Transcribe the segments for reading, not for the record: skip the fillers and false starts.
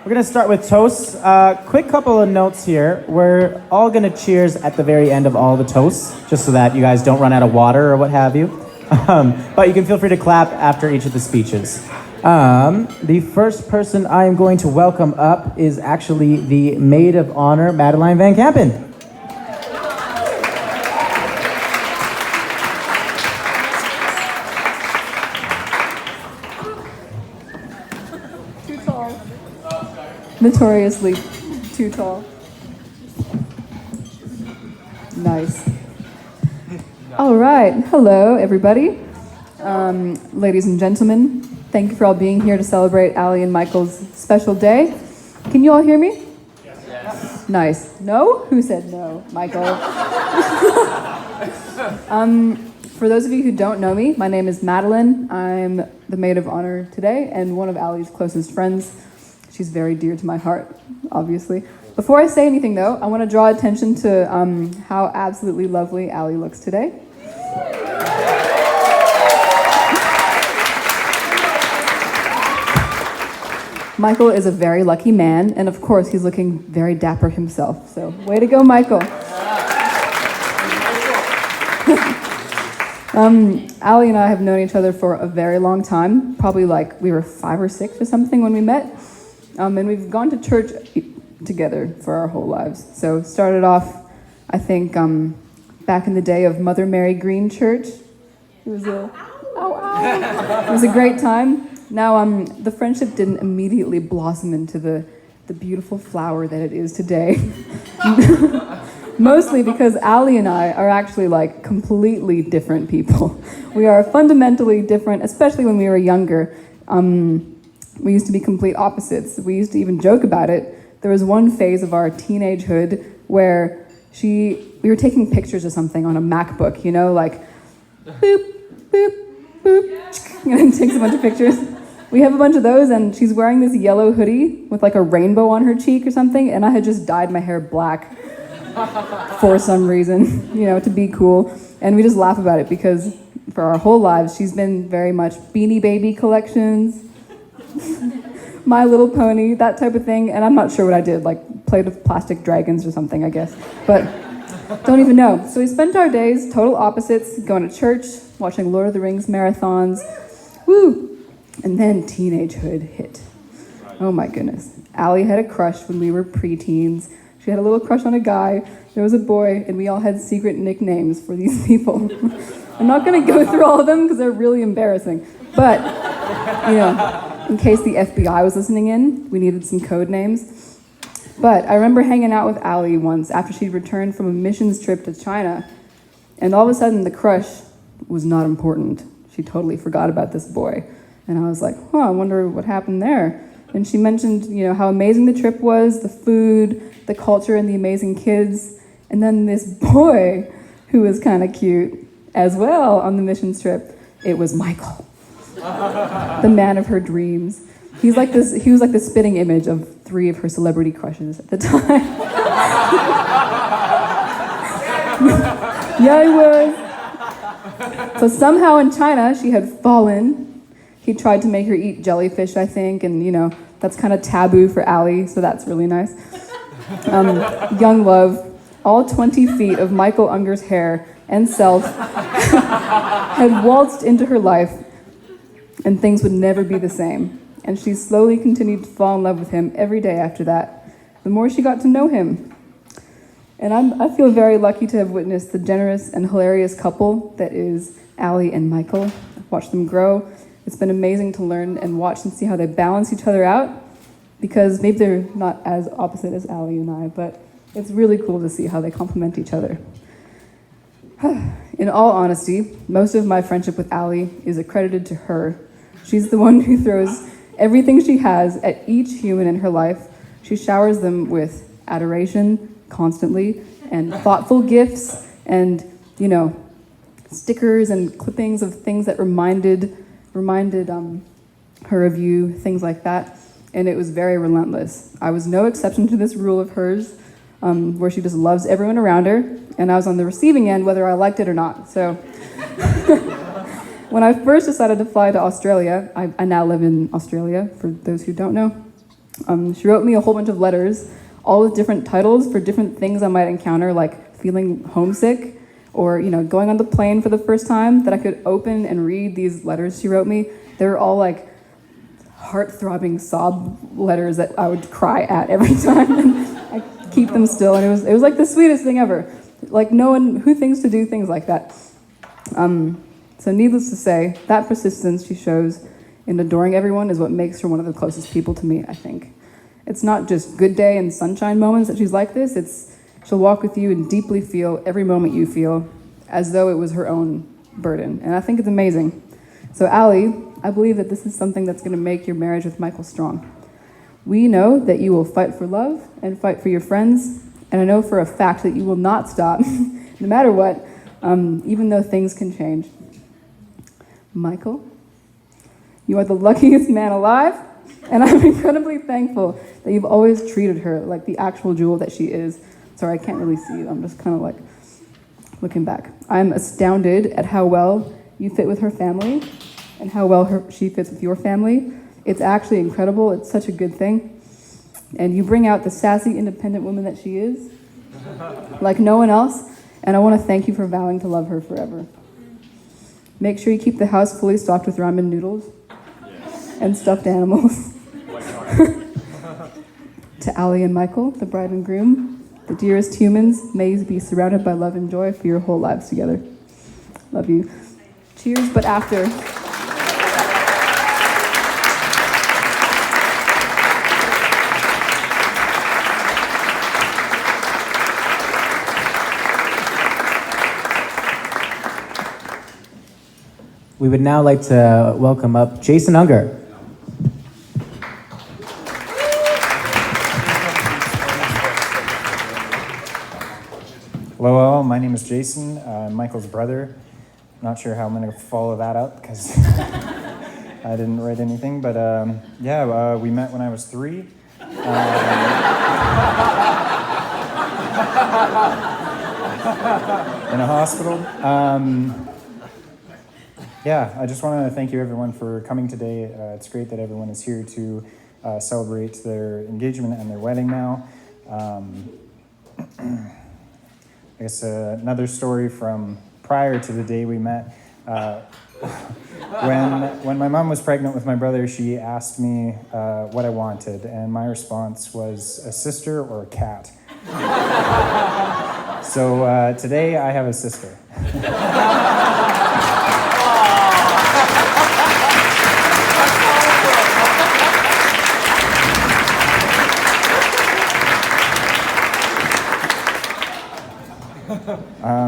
We're going to start with toasts. Quick couple of notes here. We're all going to cheers at the very end of all the toasts, just so that you guys don't run out of water or what have you. But you can feel free to clap after each of the speeches. The first person I am going to welcome up is actually the Maid of Honor, Madeline Van Kampen. Notoriously too tall. Nice. All right. Hello, everybody. Ladies and gentlemen, thank you for all being here to celebrate Allie and Michael's special day. Can you all hear me? Yes. Nice. No? Who said no? Michael. For those of you who don't know me, my name is Madeline. I'm the maid of honor today and one of Allie's closest friends. She's very dear to my heart, obviously. Before I say anything, though, I want to draw attention to how absolutely lovely Allie looks today. Michael is a very lucky man, and of course, he's looking very dapper himself. So, way to go, Michael. Allie and I have known each other for a very long time, probably like we were 5 or 6 or something when we met. And we've gone to church together for our whole lives. So started off, I think, back in the day of Mother Mary Green Church. It was it was a great time. Now, the friendship didn't immediately blossom into the beautiful flower that it is today. Mostly because Allie and I are actually like completely different people. We are fundamentally different, especially when we were younger. We used to be complete opposites. We used to even joke about it. There was one phase of our teenagehood where we were taking pictures of something on a MacBook, you know, like boop, boop, boop, and it takes a bunch of pictures. We have a bunch of those, and she's wearing this yellow hoodie with like a rainbow on her cheek or something, and I had just dyed my hair black for some reason, you know, to be cool. And we just laugh about it because for our whole lives, she's been very much Beanie Baby collections, My Little Pony, that type of thing. And I'm not sure what I did, like played with plastic dragons or something, I guess. But don't even know. So we spent our days total opposites, going to church, watching Lord of the Rings marathons. Woo! And then teenagehood hit. Oh my goodness. Allie had a crush when we were preteens. She had a little crush on a guy. There was a boy, and we all had secret nicknames for these people. I'm not going to go through all of them because they're really embarrassing. But, you know, in case the FBI was listening in, we needed some code names. But I remember hanging out with Allie once after she'd returned from a missions trip to China, and all of a sudden the crush was not important. She totally forgot about this boy. And I was like, I wonder what happened there. And she mentioned, you know, how amazing the trip was, the food, the culture, and the amazing kids. And then this boy, who was kind of cute as well on the missions trip, it was Michael, the man of her dreams. He was like the spitting image of 3 of her celebrity crushes at the time. Yeah, he was. So somehow in China, she had fallen. He tried to make her eat jellyfish, I think, and, you know, that's kind of taboo for Allie, so that's really nice. Young love, all 20 feet of Michael Unger's hair and self had waltzed into her life, and things would never be the same. And she slowly continued to fall in love with him every day after that, the more she got to know him. And I feel very lucky to have witnessed the generous and hilarious couple that is Allie and Michael. I've watched them grow. It's been amazing to learn and watch and see how they balance each other out, because maybe they're not as opposite as Allie and I, but it's really cool to see how they complement each other. In all honesty, most of my friendship with Allie is accredited to her. She's the one who throws everything she has at each human in her life. She showers them with adoration constantly, and thoughtful gifts, and, you know, stickers and clippings of things that reminded her of you, things like that. And it was very relentless. I was no exception to this rule of hers, where she just loves everyone around her, and I was on the receiving end whether I liked it or not. So when I first decided to fly to Australia, I now live in Australia, for those who don't know, She wrote me a whole bunch of letters, all with different titles for different things I might encounter, like feeling homesick, or going on the plane for the first time, that I could open and read these letters she wrote me. They were all like heart-throbbing sob letters that I would cry at every time, and I keep them still, and it was like the sweetest thing ever. Like, no one who thinks to do things like that. So needless to say, that persistence she shows in adoring everyone is what makes her one of the closest people to me, I think. It's not just good day and sunshine moments that she's like this, she'll walk with you and deeply feel every moment you feel, as though it was her own burden. And I think it's amazing. So Allie, I believe that this is something that's gonna make your marriage with Michael strong. We know that you will fight for love and fight for your friends, and I know for a fact that you will not stop, no matter what, even though things can change. Michael, you are the luckiest man alive, and I'm incredibly thankful that you've always treated her like the actual jewel that she is. Sorry, I can't really see you. I'm just kind of like looking back. I'm astounded at how well you fit with her family and how well she fits with your family. It's actually incredible. It's such a good thing. And you bring out the sassy, independent woman that she is, like no one else. And I want to thank you for vowing to love her forever. Make sure you keep the house fully stocked with ramen noodles and stuffed animals. To Allie and Michael, the bride and groom, the dearest humans, may you be surrounded by love and joy for your whole lives together. Love you. Cheers, but after. We would now like to welcome up Jason Unger. Hello all, my name is Jason, I'm Michael's brother. Not sure how I'm going to follow that up because I didn't write anything, but we met when I was 3. In a hospital. I just want to thank you everyone for coming today. It's great that everyone is here to celebrate their engagement and their wedding now. I guess another story from prior to the day we met. When my mom was pregnant with my brother, she asked me what I wanted, and my response was a sister or a cat. So today I have a sister. I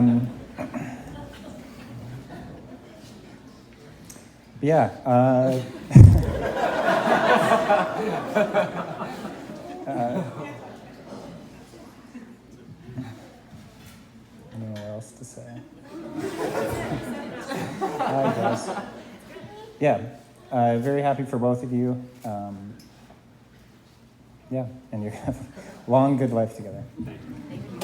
don't know what else to say. I guess. Very happy for both of you. And you have a long, good life together. Thank you.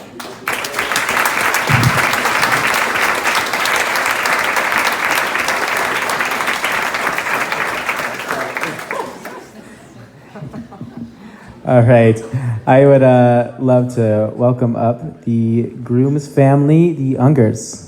All right. I would love to welcome up the groom's family, the Ungers.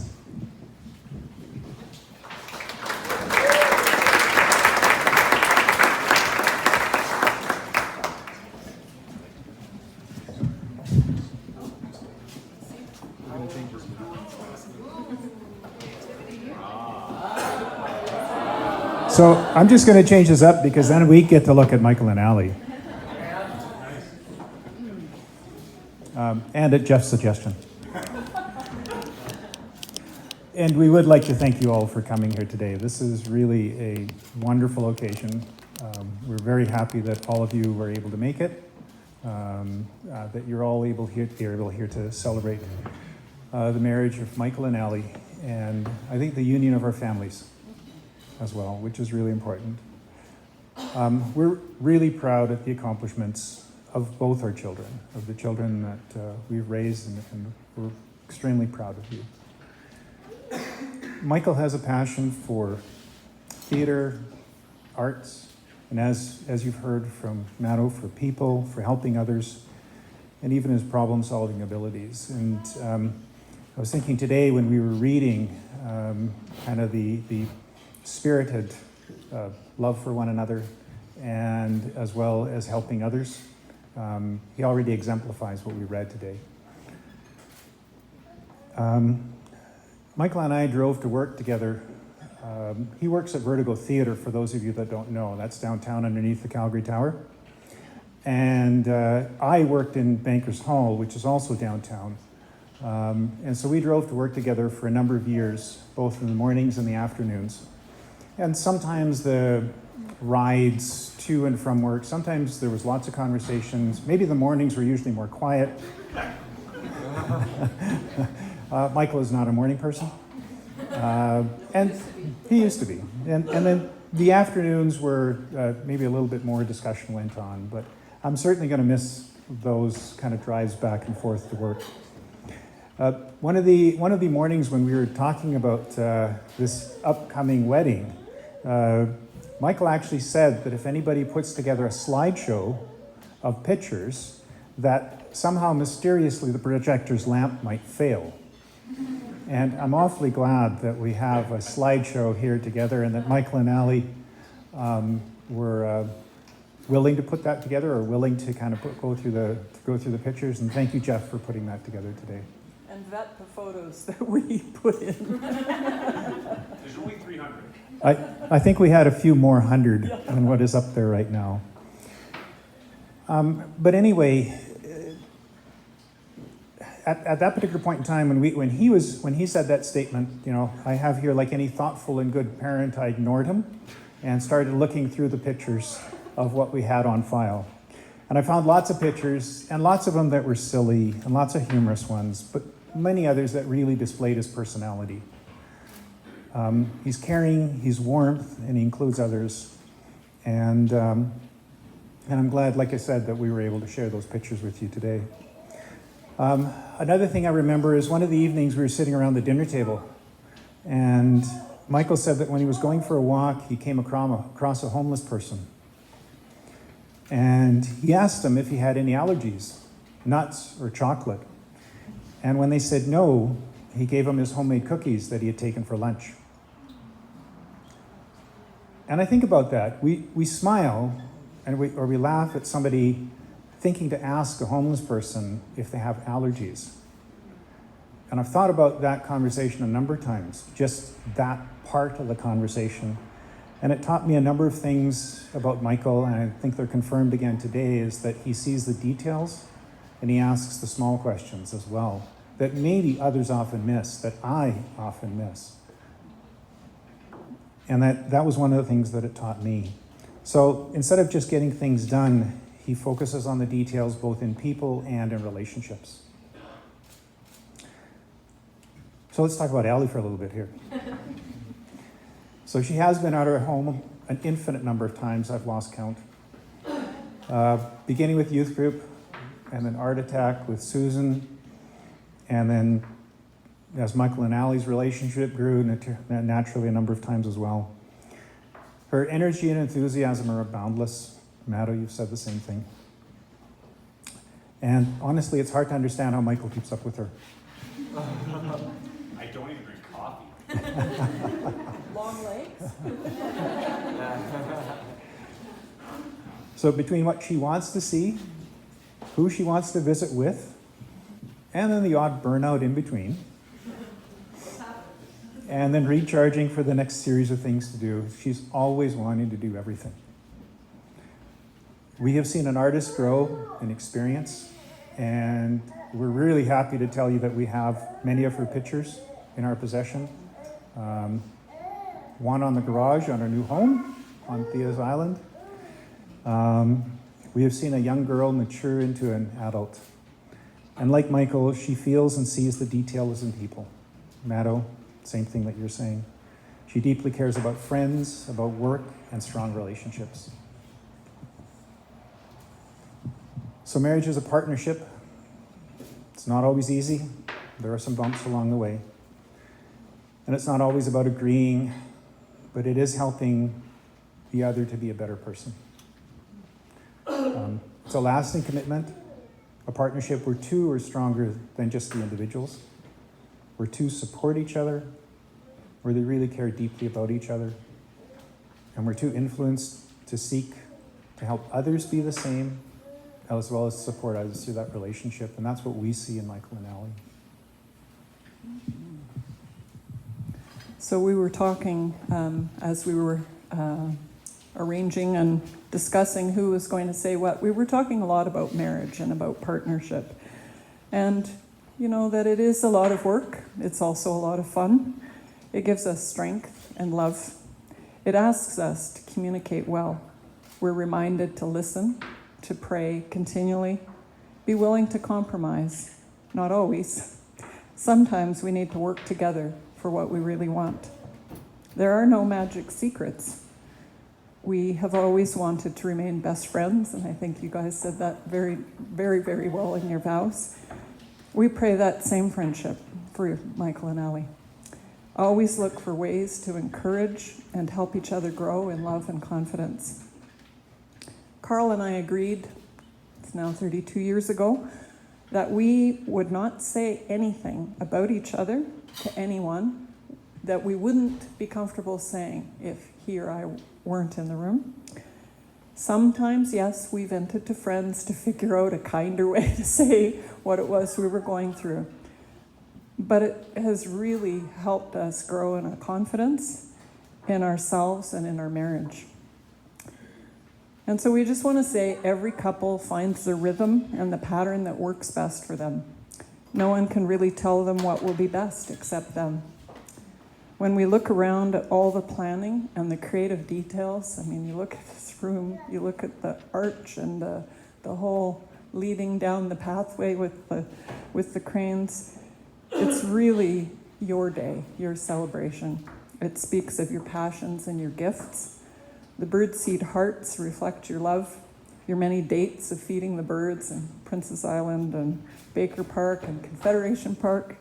So I'm just going to change this up because then we get to look at Michael and Allie. And at Jeff's suggestion. And we would like to thank you all for coming here today. This is really a wonderful occasion. We're very happy that all of you were able to make it, that you're all able here to celebrate the marriage of Michael and Allie, and I think the union of our families as well, which is really important. We're really proud of the accomplishments of both our children, of the children that we've raised, and we're extremely proud of you. Michael has a passion for theater, arts, And as you've heard from Matto, for people, for helping others, and even his problem-solving abilities. And I was thinking today when we were reading kind of the spirited love for one another, and as well as helping others, he already exemplifies what we read today. Michael and I drove to work together. He works at Vertigo Theatre, for those of you that don't know. That's downtown underneath the Calgary Tower. And I worked in Bankers Hall, which is also downtown. And so we drove to work together for a number of years, both in the mornings and the afternoons. And sometimes the rides to and from work, sometimes there was lots of conversations. Maybe the mornings were usually more quiet. Michael is not a morning person. And he used to be. And then the afternoons were maybe a little bit more discussion went on, but I'm certainly going to miss those kind of drives back and forth to work. One of the mornings when we were talking about this upcoming wedding, Michael actually said that if anybody puts together a slideshow of pictures, that somehow mysteriously the projector's lamp might fail. And I'm awfully glad that we have a slideshow here together, and that Michael and Ali were willing to put that together, or willing to kind of go through the pictures. And thank you, Jeff, for putting that together today. And vet the photos that we put in. There's only 300. I think we had a few more hundred than what is up there right now. But anyway, at that particular point in time, when he said that statement, I have here, like any thoughtful and good parent, I ignored him and started looking through the pictures of what we had on file. And I found lots of pictures, and lots of them that were silly, and lots of humorous ones, but many others that really displayed his personality. He's caring, he's warmth, and he includes others. And I'm glad, like I said, that we were able to share those pictures with you today. Another thing I remember is one of the evenings we were sitting around the dinner table, and Michael said that when he was going for a walk, he came across a homeless person. And he asked him if he had any allergies, nuts or chocolate. And when they said no, he gave him his homemade cookies that he had taken for lunch. And I think about that. We smile and we laugh at somebody thinking to ask a homeless person if they have allergies. And I've thought about that conversation a number of times, just that part of the conversation. And it taught me a number of things about Michael, and I think they're confirmed again today, is that he sees the details and he asks the small questions as well, that maybe others often miss, that I often miss. And that was one of the things that it taught me. So instead of just getting things done, he focuses on the details both in people and in relationships. So let's talk about Allie for a little bit here. So she has been out of her home an infinite number of times. I've lost count. Beginning with youth group, and then Art Attack with Susan, and then as Michael and Allie's relationship grew, naturally a number of times as well. Her energy and enthusiasm are boundless. Matto, you've said the same thing. And honestly, it's hard to understand how Michael keeps up with her. I don't even drink coffee. Long legs. So between what she wants to see, who she wants to visit with, and then the odd burnout in between, and then recharging for the next series of things to do, she's always wanting to do everything. We have seen an artist grow in experience, and we're really happy to tell you that we have many of her pictures in our possession. One on the garage on our new home on Thea's Island. We have seen a young girl mature into an adult. And like Michael, she feels and sees the details in people. Matto, same thing that you're saying. She deeply cares about friends, about work, and strong relationships. So marriage is a partnership. It's not always easy. There are some bumps along the way. And it's not always about agreeing, but it is helping the other to be a better person. It's a lasting commitment, a partnership where two are stronger than just the individuals, where two support each other, where they really care deeply about each other, and where two influence to seek to help others be the same, as well as support others through that relationship. And that's what we see in Michael and Allie. So we were talking as we were arranging and discussing who was going to say what. We were talking a lot about marriage and about partnership. And you know that it is a lot of work. It's also a lot of fun. It gives us strength and love. It asks us to communicate well. We're reminded to listen, to pray continually, be willing to compromise. Not always. Sometimes we need to work together for what we really want. There are no magic secrets. We have always wanted to remain best friends, and I think you guys said that very, very, very well in your vows. We pray that same friendship for Michael and Allie. Always look for ways to encourage and help each other grow in love and confidence. Carl and I agreed, it's now 32 years ago, that we would not say anything about each other to anyone that we wouldn't be comfortable saying if he or I weren't in the room. Sometimes, yes, we vented to friends to figure out a kinder way to say what it was we were going through. But it has really helped us grow in our confidence in ourselves and in our marriage. And so we just want to say every couple finds the rhythm and the pattern that works best for them. No one can really tell them what will be best except them. When we look around at all the planning and the creative details, I mean, you look at this room, you look at the arch and the whole leading down the pathway with the cranes, it's really your day, your celebration. It speaks of your passions and your gifts. The birdseed hearts reflect your love, your many dates of feeding the birds in Princess Island and Baker Park and Confederation Park,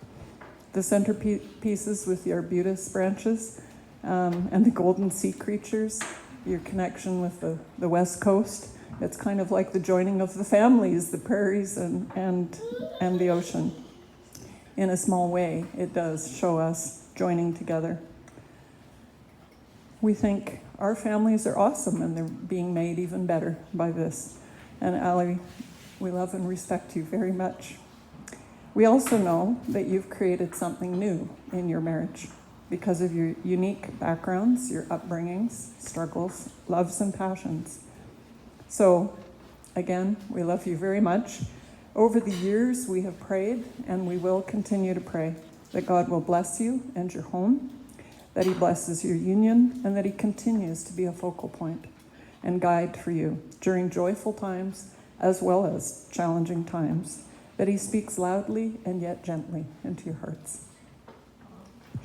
the centerpieces with the arbutus branches and the golden sea creatures, your connection with the West Coast. It's kind of like the joining of the families, the prairies and the ocean. In a small way, it does show us joining together. We think our families are awesome and they're being made even better by this. And Allie, we love and respect you very much. We also know that you've created something new in your marriage because of your unique backgrounds, your upbringings, struggles, loves, and passions. So, again, we love you very much. Over the years, we have prayed, and we will continue to pray, that God will bless you and your home, that he blesses your union, and that he continues to be a focal point and guide for you during joyful times as well as challenging times, that he speaks loudly and yet gently into your hearts.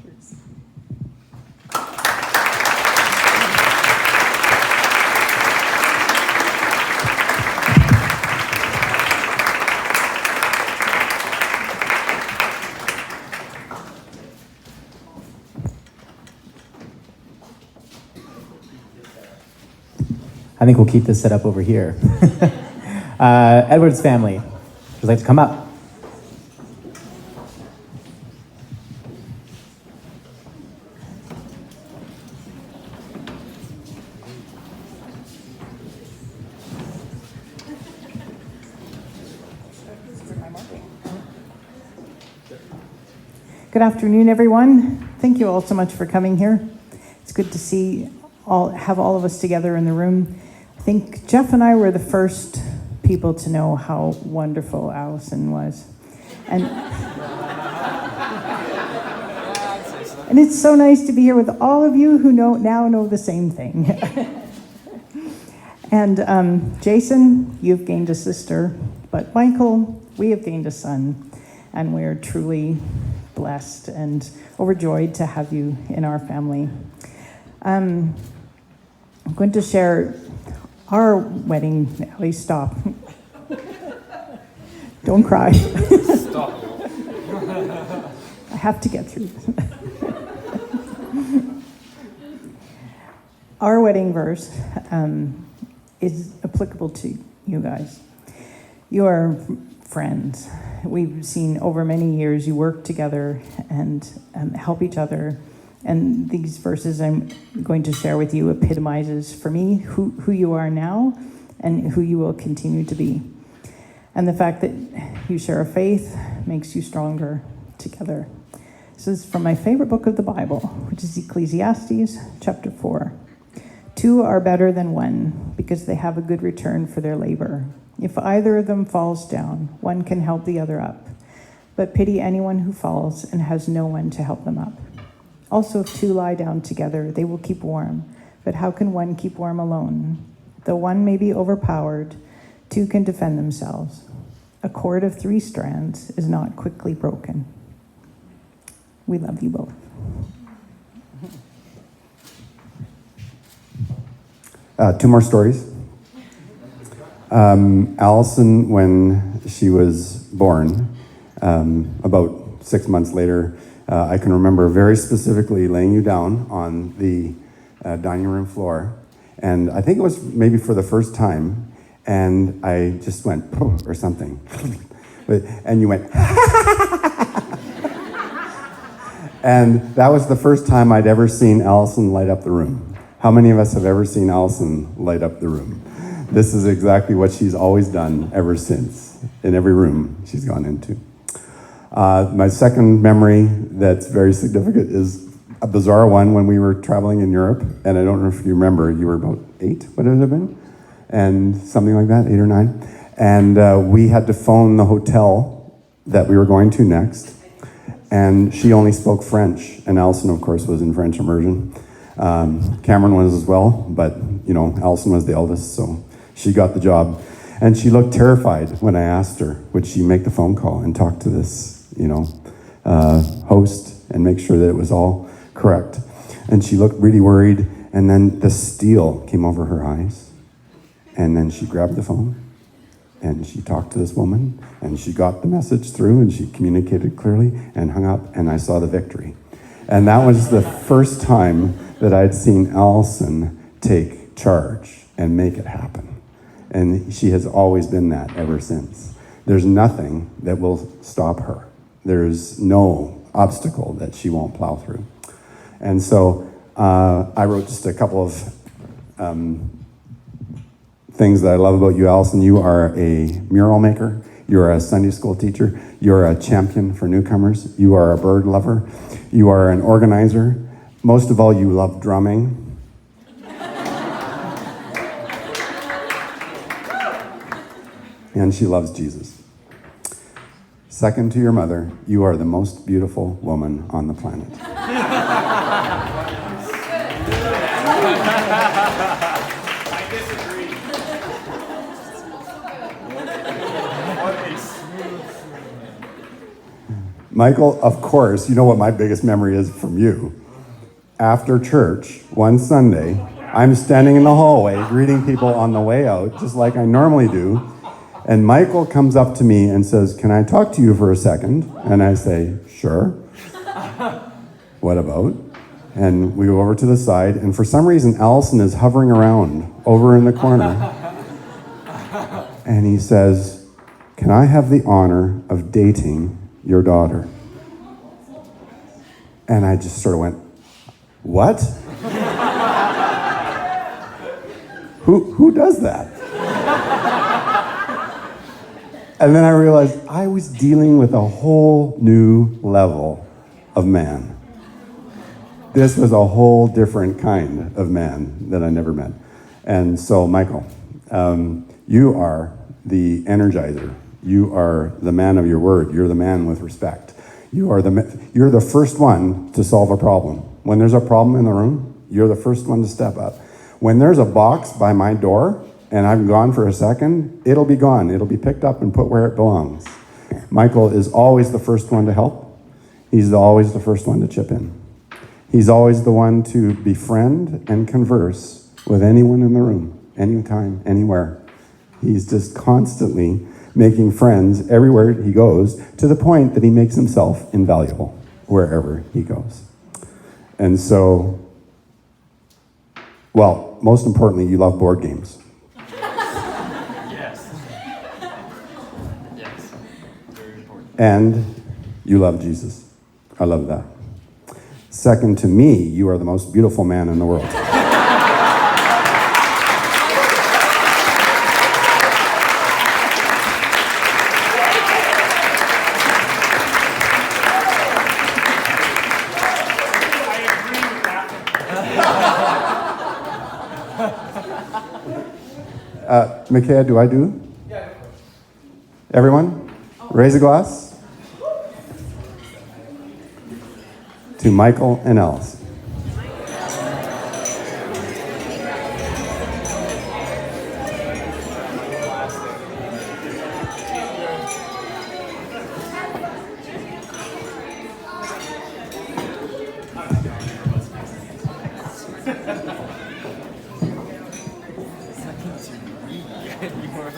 Cheers. I think we'll keep this set up over here. Edward's family, would you like to come up? Good afternoon, everyone. Thank you all so much for coming here. It's good to see have all of us together in the room. I think Jeff and I were the first people to know how wonderful Alison was. And it's so nice to be here with all of you who now know the same thing. And Jason, you've gained a sister, but Michael, we have gained a son, and we're truly blessed and overjoyed to have you in our family. I'm going to share our wedding. Ellie, stop. Don't cry. Stop. I have to get through this. Our wedding verse is applicable to you guys. You are friends. We've seen over many years you work together and help each other. And these verses I'm going to share with you epitomizes for me who you are now and who you will continue to be. And the fact that you share a faith makes you stronger together. This is from my favorite book of the Bible, which is Ecclesiastes chapter 4. 2 are better than 1 because they have a good return for their labor. If either of them falls down, one can help the other up. But pity anyone who falls and has no one to help them up. Also, if 2 lie down together, they will keep warm. But how can one keep warm alone? Though one may be overpowered, 2 can defend themselves. A cord of 3 strands is not quickly broken. We love you both. 2 more stories. Alison, when she was born, about 6 months later, I can remember very specifically laying you down on the dining room floor, and I think it was maybe for the first time, and I just went, or something, and you went, and that was the first time I'd ever seen Alison light up the room. How many of us have ever seen Alison light up the room? This is exactly what she's always done ever since, in every room she's gone into. My second memory that's very significant is a bizarre one when we were traveling in Europe, and I don't know if you remember, you were about 8, would it have been? And something like that, 8 or 9. And we had to phone the hotel that we were going to next, and she only spoke French, and Alison, of course, was in French immersion. Cameron was as well, but, you know, Alison was the eldest, so she got the job. And she looked terrified when I asked her, would she make the phone call and talk to this, host and make sure that it was all correct. And she looked really worried, and then the steel came over her eyes. And then she grabbed the phone, and she talked to this woman, and she got the message through, and she communicated clearly, and hung up, and I saw the victory. And that was the first time that I'd seen Alison take charge and make it happen. And she has always been that ever since. There's nothing that will stop her. There's no obstacle that she won't plow through. And so I wrote just a couple of things that I love about you, Alison. You are a mural maker. You're a Sunday school teacher. You're a champion for newcomers. You are a bird lover. You are an organizer. Most of all, you love drumming. And she loves Jesus. Second to your mother, you are the most beautiful woman on the planet. I disagree. Michael, of course, you know what my biggest memory is from you. After church, one Sunday, I'm standing in the hallway greeting people on the way out, just like I normally do. And Michael comes up to me and says, "Can I talk to you for a second?" And I say, "Sure." "What about?" And we go over to the side, and for some reason, Alison is hovering around over in the corner. And he says, "Can I have the honor of dating your daughter?" And I just sort of went, "What?" Who does that? And then I realized I was dealing with a whole new level of man. This was a whole different kind of man that I never met. And so, Michael, you are the energizer. You are the man of your word. You're the man with respect. You're the first one to solve a problem. When there's a problem in the room, you're the first one to step up. When there's a box by my door, and I'm gone for a second, it'll be gone. It'll be picked up and put where it belongs. Michael is always the first one to help. He's always the first one to chip in. He's always the one to befriend and converse with anyone in the room, anytime, anywhere. He's just constantly making friends everywhere he goes, to the point that he makes himself invaluable wherever he goes. And so Well, most importantly, you love board games. Yes. Yes. Very important. And you love Jesus. I love that. Second to me, you are the most beautiful man in the world. I agree with that. Micaiah, do I do? Yeah. Everyone? Raise a glass. To Michael and Alison. You are